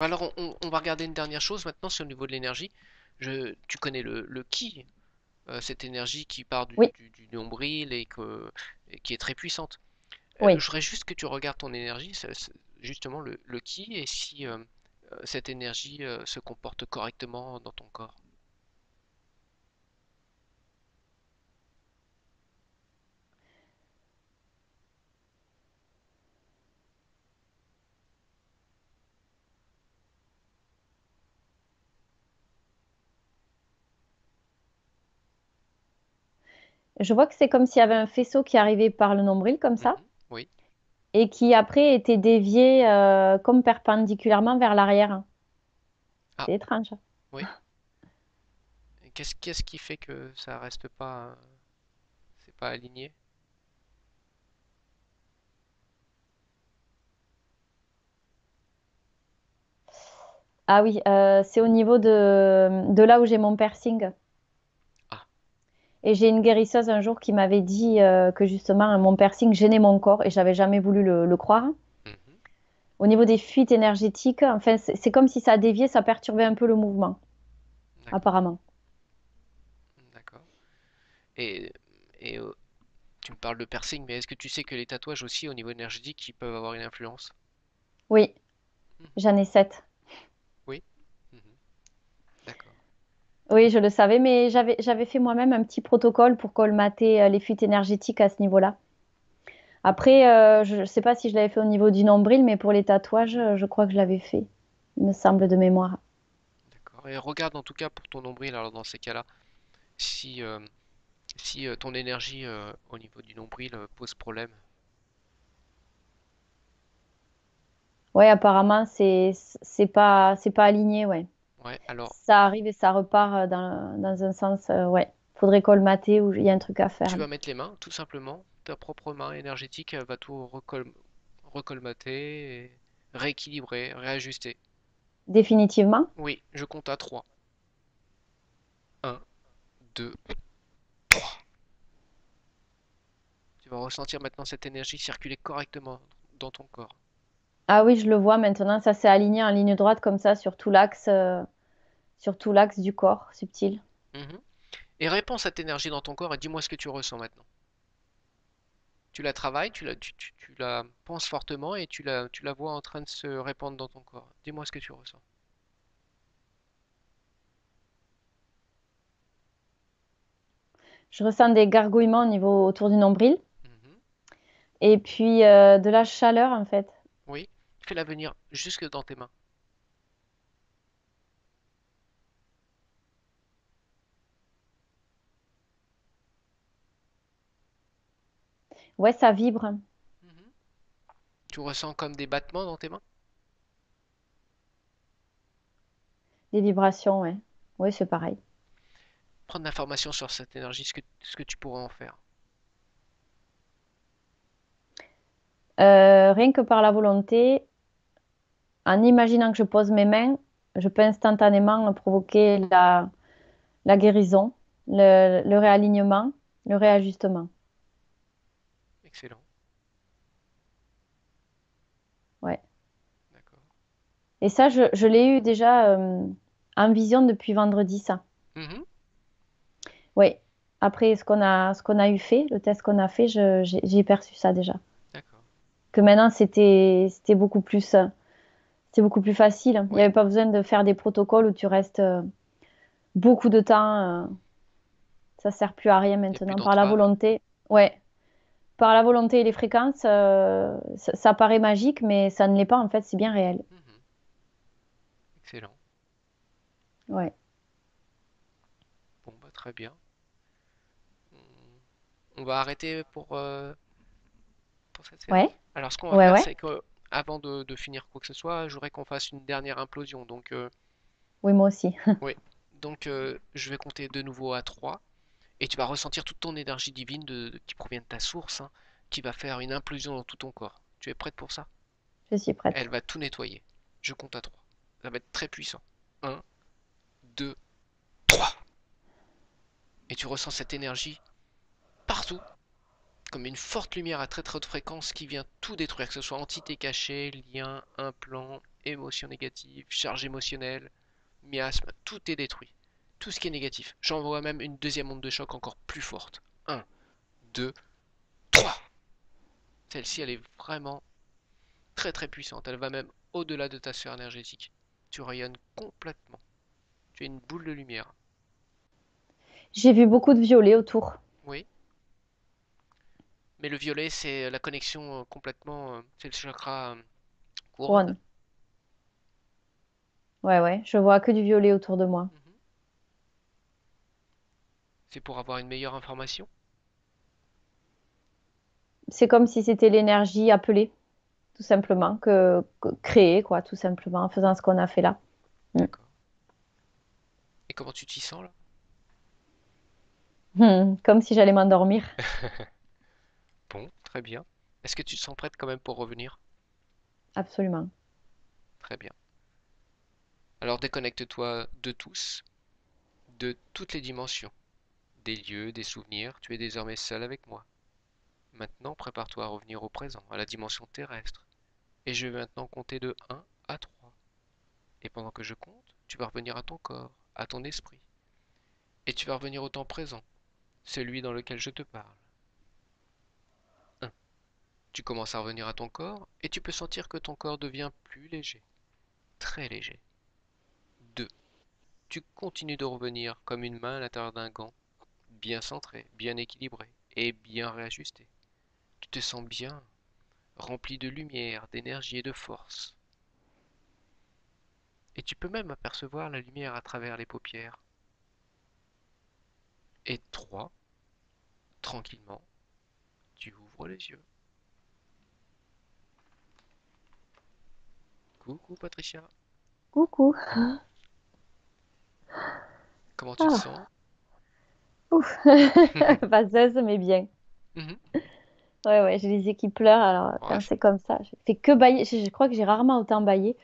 Alors, on va regarder une dernière chose maintenant, c'est au niveau de l'énergie. Tu connais le ki, cette énergie qui part Oui, du nombril et qui est très puissante. oui. Je voudrais juste que tu regardes ton énergie, justement le ki, et si cette énergie se comporte correctement dans ton corps. Je vois que c'est comme s'il y avait un faisceau qui arrivait par le nombril, comme ça, Mhm, oui. et qui après était dévié comme perpendiculairement vers l'arrière. Ah, C'est étrange. oui. Et qu'est-ce qui fait que ça reste pas, c'est pas aligné? Ah oui, c'est au niveau de là où j'ai mon piercing. Ah, Et j'ai une guérisseuse un jour qui m'avait dit que justement mon piercing gênait mon corps et j'avais jamais voulu le croire. mhm, Au niveau des fuites énergétiques, enfin, c'est comme si ça déviait, ça perturbait un peu le mouvement, d'accord, apparemment. d'accord. Et, et tu me parles de piercing, mais est-ce que tu sais que les tatouages aussi, au niveau énergétique, ils peuvent avoir une influence? Oui, Mhm, j'en ai 7. oui, mhm, d'accord. Oui, je le savais, mais j'avais fait moi-même un petit protocole pour colmater les fuites énergétiques à ce niveau-là. Après, je ne sais pas si je l'avais fait au niveau du nombril, mais pour les tatouages, je crois que je l'avais fait, il me semble de mémoire. D'accord. Et regarde en tout cas pour ton nombril, alors dans ces cas-là, si, ton énergie au niveau du nombril pose problème. Ouais, apparemment, c'est pas aligné, ouais. Ouais, alors Ça arrive et ça repart dans un sens, ouais. Faudrait colmater ou il y a un truc à faire tu là. vas mettre les mains, tout simplement. Ta propre main énergétique, elle va tout recolmater, et rééquilibrer, réajuster. Définitivement. Oui, je compte à 3. Un, 2. Tu vas ressentir maintenant cette énergie circuler correctement dans ton corps. Ah oui, je le vois maintenant, ça s'est aligné en ligne droite comme ça sur tout l'axe du corps subtil. Mhm. Et réponds à cette énergie dans ton corps et dis-moi ce que tu ressens maintenant. Tu la travailles, tu la penses fortement et tu la vois en train de se répandre dans ton corps. Dis-moi ce que tu ressens. Je ressens des gargouillements au niveau autour du nombril Mhm. et puis de la chaleur en fait. Oui, fais-la venir jusque dans tes mains. Ouais, ça vibre, Mhm. Tu ressens comme des battements dans tes mains? des vibrations, ouais. Oui, c'est pareil. Prendre l'information sur cette énergie, ce que tu pourras en faire. Rien que par la volonté, en imaginant que je pose mes mains, je peux instantanément provoquer la guérison, le réalignement, le réajustement. Excellent, Ouais. d'accord. Et ça, je l'ai eu déjà en vision depuis vendredi, ça. Mhm. Oui. Après ce qu'on a eu fait, le test qu'on a fait, j'ai perçu ça déjà. D'accord. Que maintenant, c'était beaucoup plus facile. Il n'y Oui. avait pas besoin de faire des protocoles où tu restes beaucoup de temps. Ça sert plus à rien Il n'y a plus maintenant. Par la d'entrave. volonté, ouais. Par la volonté et les fréquences, ça paraît magique, mais ça ne l'est pas en fait, c'est bien réel. Mhm. Excellent. Ouais. Bon, bah très bien. On va arrêter pour cette séance. Ouais. Alors, ce qu'on va Ouais, faire, ouais. c'est que avant de finir quoi que ce soit, je voudrais qu'on fasse une dernière implosion. Donc, Oui, moi aussi. oui. Donc, je vais compter de nouveau à 3. Et tu vas ressentir toute ton énergie divine qui provient de ta source, hein, qui va faire une implosion dans tout ton corps. Tu es prête pour ça? Je suis Elle prête. va tout nettoyer. Je compte à 3. Ça va être très puissant. Un, 2, 3. Et tu ressens cette énergie partout, comme une forte lumière à très très haute fréquence qui vient tout détruire, que ce soit entité cachée, lien, implant, émotions négatives, charge émotionnelle, miasme, tout est détruit. Tout ce qui est négatif. J'envoie même une deuxième onde de choc encore plus forte. Un, 2, 3. Celle-ci, elle est vraiment très très puissante. Elle va même au-delà de ta sphère énergétique. Tu rayonnes complètement. Tu es une boule de lumière. J'ai vu beaucoup de violets autour. Oui, mais le violet, c'est la connexion complètement. C'est le chakra couronne. Couronne. Ouais, ouais, je vois que du violet autour de moi. Mhm. C'est pour avoir une meilleure information. C'est comme si c'était l'énergie appelée, tout simplement, que créée, quoi, tout simplement, en faisant ce qu'on a fait là. Mm. D'accord. Et comment tu t'y sens là? Comme si j'allais m'endormir. Bon, très bien. Est-ce que tu te sens prête quand même pour revenir? Absolument. Très bien. Alors déconnecte-toi de tous, de toutes les dimensions, des lieux, des souvenirs. Tu es désormais seul avec moi. Maintenant, prépare-toi à revenir au présent, à la dimension terrestre. Et je vais maintenant compter de 1 à 3. Et pendant que je compte, tu vas revenir à ton corps, à ton esprit. Et tu vas revenir au temps présent, celui dans lequel je te parle. 1. Tu commences à revenir à ton corps et tu peux sentir que ton corps devient plus léger, très léger. 2. Tu continues de revenir comme une main à l'intérieur d'un gant, bien centré, bien équilibré et bien réajusté. Tu te sens bien, rempli de lumière, d'énergie et de force. Et tu peux même apercevoir la lumière à travers les paupières. Et 3. Tranquillement, tu ouvres les yeux. Coucou Patricia, Coucou. comment tu te Ah, sens? ouf. Vaseuse, mais bien. Mhm. Ouais, ouais, j'ai les yeux qui pleurent, alors Ouais, quand c'est comme ça, je fais que bailler. Je crois que j'ai rarement autant baillé.